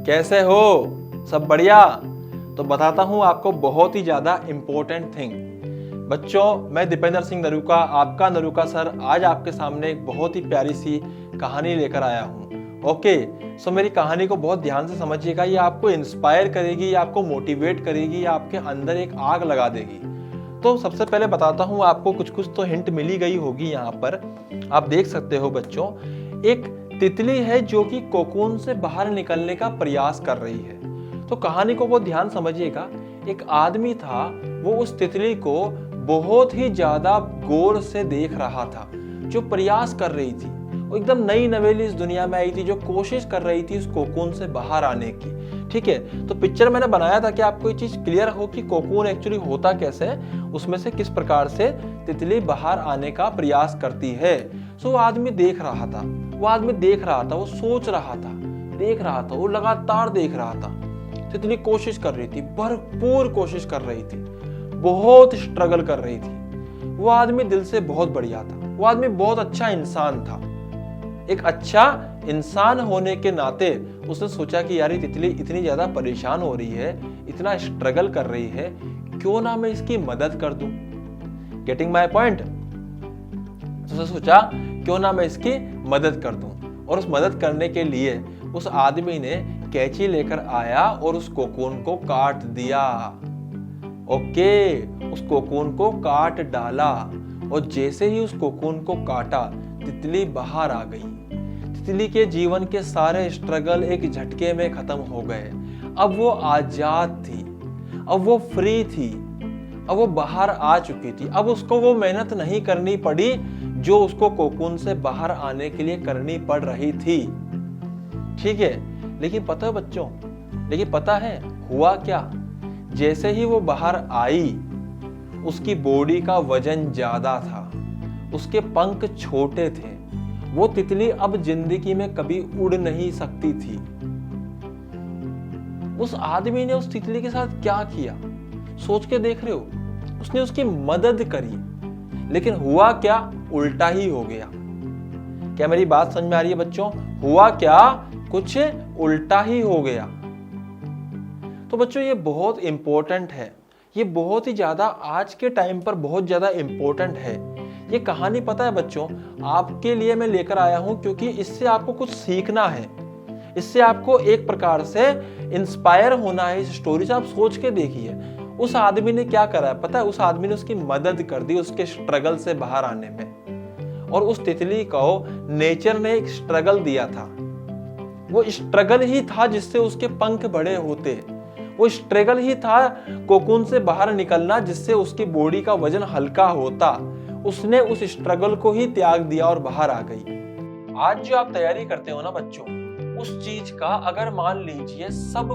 कैसे हो? सब बढ़िया? तो बताता हूँ आपको बहुत ही ज़्यादा इम्पोर्टेंट थिंग। बच्चों, मैं दीपेंद्र सिंह नरूका, आपका नरूका सर, आज आपके सामने एक बहुत ही प्यारी सी कहानी लेकर आया हूँ। ओके, सो मेरी कहानी को बहुत ध्यान से समझिएगा। ये आपको इंस्पायर करेगी, ये आपको मोटिवेट करेगी, ये आपके अंदर एक आग लगा देगी। तो सबसे पहले बताता हूँ, आपको कुछ कुछ तो हिंट मिली गई होगी। यहाँ पर आप देख सकते हो बच्चों, एक तितली है जो कि कोकून से बाहर निकलने का प्रयास कर रही है। तो कहानी को बहुत ध्यान समझिएगा। एक आदमी था, वो उस तितली को बहुत ही ज्यादा गौर से देख रहा था, जो प्रयास कर रही थी। वो एकदम नई नवेली इस दुनिया में आई थी, जो कोशिश कर रही थी उस कोकून से बाहर आने की। ठीक है, तो पिक्चर मैंने बनाया था कि आपको ये चीज क्लियर हो कि कोकून एक्चुअली होता कैसे है, उसमें से किस प्रकार से तितली बाहर आने का प्रयास करती है। सो वो आदमी देख रहा था, वो सोच रहा था, देख रहा था, वो लगातार देख रहा था। तितली कोशिश कर रही थी, भरपूर कोशिश कर रही थी, बहुत स्ट्रगल कर रही थी। वो आदमी दिल से बहुत बढ़िया था, वो आदमी बहुत अच्छा इंसान था। एक अच्छा इंसान होने के नाते उसने सोचा कि यार ये तितली इतनी ज्यादा परेशान हो रही है, इतना स्ट्रगल कर रही है, क्यों ना मैं इसकी मदद कर दूं। Getting my point? उसने सोचा क्यों ना मैं इसकी मदद कर दूं, और उस मदद करने के लिए उस आदमी ने कैंची लेकर आया और उस कोकून को काट दिया। ओके, उस कोकून को काट डाला, और जैसे ही उस कोकून को काटा, तितली बाहर आ गई। तितली के जीवन के सारे स्ट्रगल एक झटके में खत्म हो गए। अब वो आजाद थी, अब वो फ्री थी, अब वो बाहर आ चुकी थी। अब उसको वो मेहनत नहीं करनी पड़ी जो उसको कोकून से बाहर आने के लिए करनी पड़ रही थी। ठीक है, लेकिन पता है बच्चों, पता है हुआ क्या? जैसे ही वो बाहर आई, उसकी बॉडी का वजन ज्यादा था, उसके पंख छोटे थे। वो तितली अब जिंदगी में कभी उड़ नहीं सकती थी। उस आदमी ने उस तितली के साथ क्या किया, सोच के देख रहे हो? उसने उसकी मदद करी, लेकिन हुआ क्या? उल्टा ही हो गया। क्या मेरी बात समझ में आ रही है बच्चों? हुआ क्या? कुछ उल्टा ही हो गया। तो बच्चों, ये बहुत इंपॉर्टेंट है, ये बहुत ही ज्यादा आज के टाइम पर बहुत ज्यादा इंपॉर्टेंट है। ये कहानी पता है बच्चों, आपके लिए मैं लेकर आया हूं क्योंकि इससे आपको कुछ सीखना है, इससे आपको एक प्रकार से इंस्पायर होना है। इस स्टोरी से आप सोच के देखिए, उस आदमी ने क्या करा है पता है? उस आदमी ने उसकी मदद कर दी उसके स्ट्रगल से बाहर आने में। और उस तितली को नेचर ने एक स्ट्रगल दिया था। वो स्ट्रगल ही था जिससे उसके पंख बड़े होते। वो स्ट्रगल ही था कोकून से बाहर निकलना, जिससे उसकी बॉडी का वजन हल्का होता। उसने उस स्ट्रगल को ही त्याग दिया और बाहर आ गई। आज जो आप तैयारी करते हो ना बच्चों, उस चीज का अगर मान लीजिए सब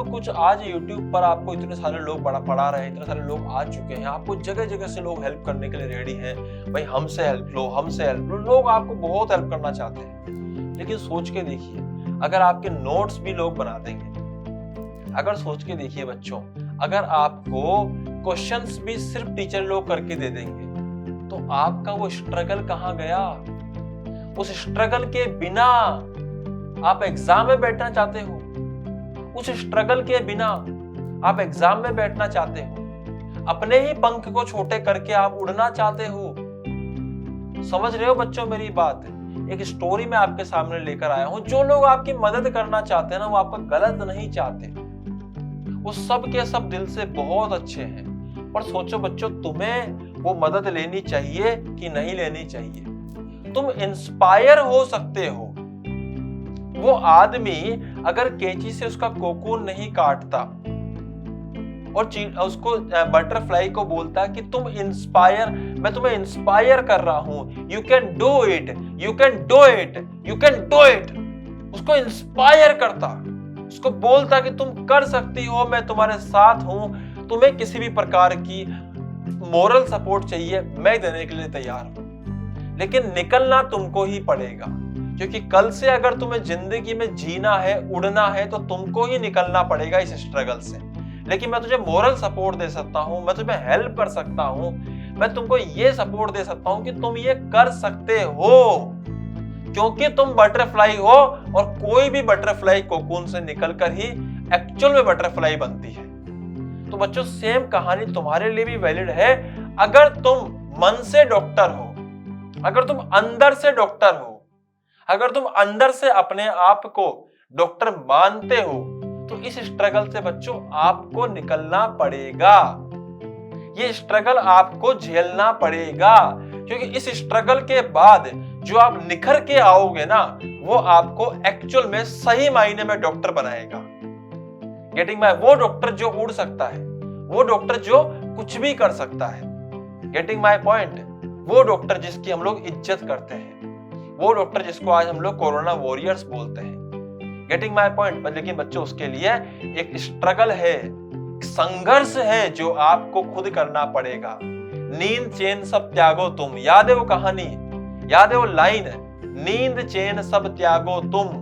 कुछ आज YouTube पर आपको इतने सारे लोग पढ़ा रहे हैं, इतने सारे लोग आ चुके हैं, आपको जगह जगह से लोग हेल्प करने के लिए रेडी हैं। भाई हमसे हेल्प लो, लोग आपको बहुत हेल्प करना चाहते हैं। लेकिन सोच के देखिए, अगर आपके नोट्स भी लोग बना देंगे, अगर सोच के देखिए बच्चों, अगर आपको क्वेश्चंस भी सिर्फ टीचर लोग करके दे देंगे, तो आपका वो स्ट्रगल कहाँ गया? उस स्ट्रगल के बिना आप एग्जाम में बैठना चाहते हो? उस स्ट्रगल के बिना आप एग्जाम में बैठना चाहते हो? अपने ही पंख को छोटे करके आप उड़ना चाहते हो? समझ रहे हो बच्चों मेरी बात? एक स्टोरी मैं आपके सामने लेकर आया हूं। जो लोग आपकी मदद करना चाहते हैं ना, वो आपका गलत नहीं चाहते, वो सब के सब दिल से बहुत अच्छे हैं। पर सोचो बच्चों, तुम्हें वो मदद लेनी चाहिए कि नहीं लेनी चाहिए? तुम इंस्पायर हो सकते हो। वो आदमी अगर कैंची से उसका कोकून नहीं काटता और उसको बटरफ्लाई को बोलता कि तुम इंस्पायर, मैं तुम्हें इंस्पायर कर रहा हूं, you can do it, you can do it, you can do it, उसको इंस्पायर करता, उसको बोलता कि तुम कर सकती हो, मैं तुम्हारे साथ हूं, तुम्हें किसी भी प्रकार की मोरल सपोर्ट चाहिए, मैं देने के लिए तैयार हूं। लेकिन निकलना तुमको ही पड़ेगा, क्योंकि कल से अगर तुम्हें जिंदगी में जीना है, उड़ना है, तो तुमको ही निकलना पड़ेगा इस स्ट्रगल से। लेकिन मैं तुझे मोरल सपोर्ट दे सकता हूं, मैं तुम्हें हेल्प कर सकता हूं, मैं तुमको ये सपोर्ट दे सकता हूं कि तुम ये कर सकते हो। क्योंकि तुम बटरफ्लाई हो और कोई भी बटरफ्लाई कोकून से निकलकर ही एक्चुअल में बटरफ्लाई बनती है। तो बच्चों सेम कहानी तुम्हारे लिए भी वैलिड है। अगर तुम मन से डॉक्टर हो, अगर तुम अंदर से डॉक्टर हो, अगर तुम अंदर से अपने आप को डॉक्टर मानते हो, तो इस स्ट्रगल से बच्चों आपको निकलना पड़ेगा। ये स्ट्रगल आपको झेलना पड़ेगा, क्योंकि इस स्ट्रगल के बाद जो आप निखर के आओगे ना, वो आपको एक्चुअल में सही मायने में डॉक्टर बनाएगा। Getting my? वो डॉक्टर जो उड़ सकता है, वो डॉक्टर जो कुछ भी कर सकता है। Getting my point? वो डॉक्टर जिसकी हम लोग इज्जत करते हैं, वो डॉक्टर जिसको आज हम लोग कोरोना वॉरियर्स बोलते हैं। Getting my point? लेकिन बच्चों उसके लिए एक स्ट्रगल है, संघर्ष है जो आपको खुद करना पड़ेगा। नींद चैन सब त्यागो तुम, याद है वो कहानी, याद है वो लाइन, नींद चैन सब त्यागो तुम,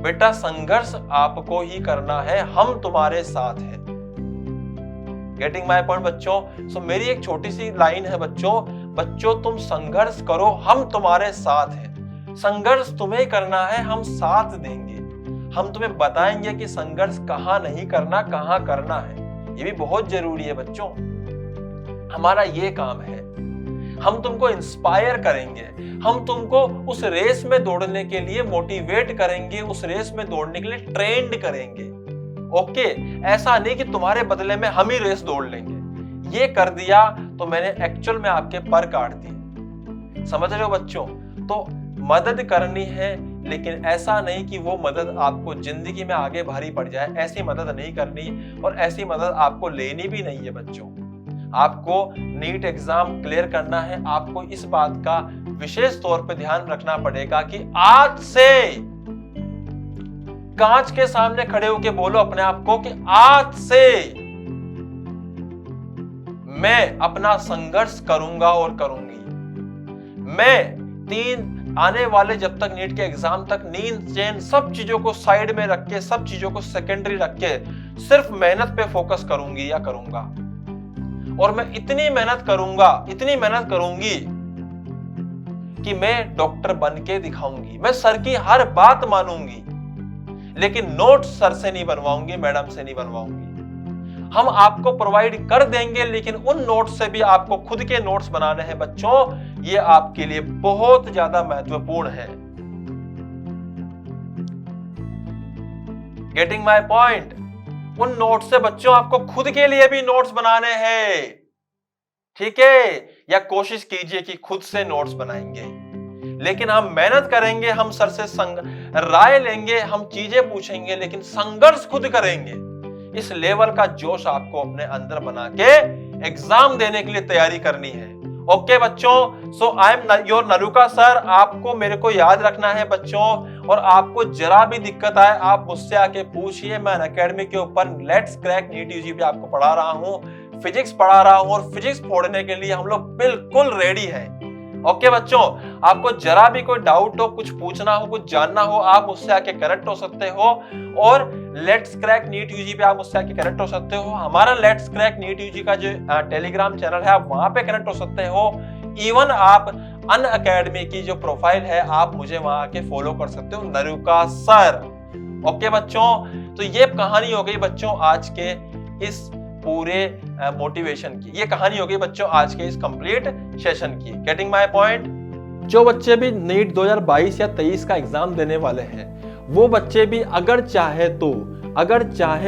बेटा संघर्ष आपको ही करना है, हम तुम्हारे साथ हैं। गेटिंग माय पॉइंट बच्चों? सो मेरी एक छोटी सी लाइन है बच्चों तुम संघर्ष करो, हम तुम्हारे साथ हैं। संघर्ष तुम्हें करना है, हम साथ देंगे, हम तुम्हें बताएंगे कि संघर्ष कहाँ नहीं करना, कहाँ करना है। ये भी बहुत जरूरी है बच्चों, हमारा ये काम है। हम तुमको इंस्पायर करेंगे, हम तुमको उस रेस में दौड़ने के लिए मोटिवेट करेंगे, उस रेस में दौड़ने के लिए ट्रेंड करेंगे। ओके, ऐसा नहीं कि तुम्हारे बदले में हम ही रेस दौड़ लेंगे। ये कर दिया तो मैंने एक्चुअल में आपके पर काट दिए। समझ रहे हो बच्चों? तो मदद करनी है, लेकिन ऐसा नहीं कि वो मदद आपको जिंदगी में आगे भारी पड़ जाए। ऐसी मदद नहीं करनी और ऐसी मदद आपको लेनी भी नहीं है बच्चों। आपको नीट एग्जाम क्लियर करना है। आपको इस बात का विशेष तौर पे ध्यान रखना पड़ेगा कि आज से कांच के सामने खड़े होकर बोलो अपने आप को कि आज से मैं अपना संघर्ष करूंगा और करूंगी। मैं आने वाले जब तक नीट के एग्जाम तक नींद चैन सब चीजों को साइड में रख के, सब चीजों को सेकेंडरी रख के सिर्फ मेहनत पे फोकस करूंगी या करूंगा। और मैं इतनी मेहनत करूंगा, इतनी मेहनत करूंगी कि मैं डॉक्टर बन के दिखाऊंगी। मैं सर की हर बात मानूंगी, लेकिन नोट सर से नहीं बनवाऊंगी, मैडम से नहीं बनवाऊंगी। हम आपको प्रोवाइड कर देंगे, लेकिन उन नोट्स से भी आपको खुद के नोट्स बनाने हैं बच्चों। ये आपके लिए बहुत ज्यादा महत्वपूर्ण है। Getting my point? उन नोट्स से बच्चों आपको खुद के लिए भी नोट्स बनाने हैं, ठीक है? या कोशिश कीजिए कि खुद से नोट्स बनाएंगे, लेकिन हम मेहनत करेंगे, हम सर से राय लेंगे, हम चीजें पूछेंगे, लेकिन संघर्ष खुद करेंगे। इस लेवल का जोश आपको अपने अंदर बना के एग्जाम देने के लिए तैयारी करनी है। ओके बच्चों, so I am your Naruka sir. आपको मेरे को याद रखना है बच्चों, और आपको जरा भी दिक्कत आए आप मुझसे आके पूछिए। मैं अनअकैडमी के ऊपर लेट्स क्रैक नीट यूजी पे आपको पढ़ा रहा हूँ, फिजिक्स पढ़ा रहा हूँ, और फिजिक्स फोड़ने के लिए हम लोग बिल्कुल रेडी हैं। ओके बच्चों, आपको जरा भी कोई डाउट हो, कुछ पूछना हो, कुछ जानना हो, आप मुझसे आके कनेक्ट हो सकते हो। और लेट्स क्रैक नीट यूजी पे आप मुझसे आके कनेक्ट हो सकते हो। हमारा लेट्स क्रैक नीट यूजी का जो टेलीग्राम चैनल है, आप वहां पे कनेक्ट हो सकते हो। इवन आप अनअकैडमी की जो प्रोफाइल है, आप मुझे वहां आके फॉलो कर सकते हो, नरुका सर। ओके बच्चों, तो ये कहानी हो गई बच्चों आज के इस पूरे मोटिवेशन की। ये कहानी हो गई बच्चों आज के इस कंप्लीट सेशन की। Getting my point? जो बच्चे भी नीट 2022 या 23 का एग्जाम देने वाले हैं, वो बच्चे भी अगर चाहे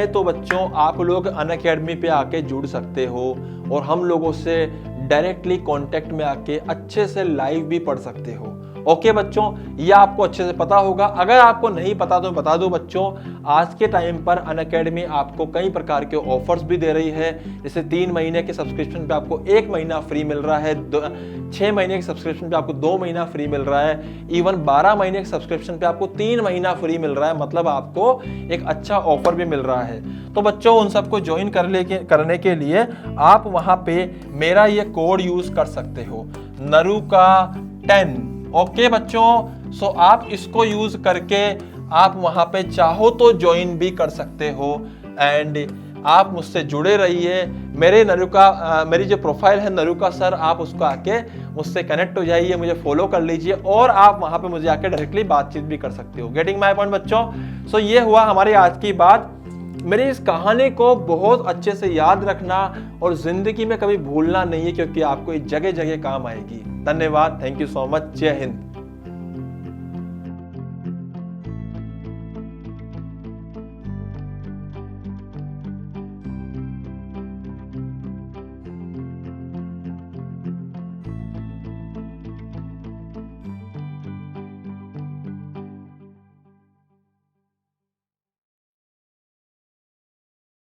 तो बच्चों आप लोग अनअकैडमी पे आके जुड़ सकते हो, और हम लोगों से डायरेक्टली कांटेक्ट में आके अच्छे से लाइव भी पढ़ सकते हो। ओके बच्चों, ये आपको अच्छे से पता होगा। अगर आपको नहीं पता तो बता दो बच्चों, आज के टाइम पर अनअकैडमी आपको कई प्रकार के ऑफर्स भी दे रही है। जैसे 3 महीने के सब्सक्रिप्शन पे आपको 1 महीना फ्री मिल रहा है, 6 महीने के सब्सक्रिप्शन पे आपको 2 महीना फ्री मिल रहा है, इवन 12 महीने के सब्सक्रिप्शन पे आपको 3 महीना फ्री मिल रहा है। मतलब आपको एक अच्छा ऑफर भी मिल रहा है। तो बच्चों उन सबको ज्वाइन करने के लिए आप वहां पे मेरा ये कोड यूज कर सकते हो, NARUKA10। ओके बच्चों, सो आप इसको यूज करके आप वहां पे चाहो तो ज्वाइन भी कर सकते हो। एंड आप मुझसे जुड़े रहिए। मेरी जो प्रोफाइल है नरुका सर, आप उसको आके मुझसे कनेक्ट हो जाइए, मुझे फॉलो कर लीजिए और आप वहां पे मुझे आके डायरेक्टली बातचीत भी कर सकते हो। गेटिंग माय पॉइंट बच्चों? सो ये हुआ हमारी आज की बात। मेरी इस कहानी को बहुत अच्छे से याद रखना और जिंदगी में कभी भूलना नहीं है, क्योंकि आपको ये जगह जगह काम आएगी। धन्यवाद, थैंक यू सो मच, जय हिंद।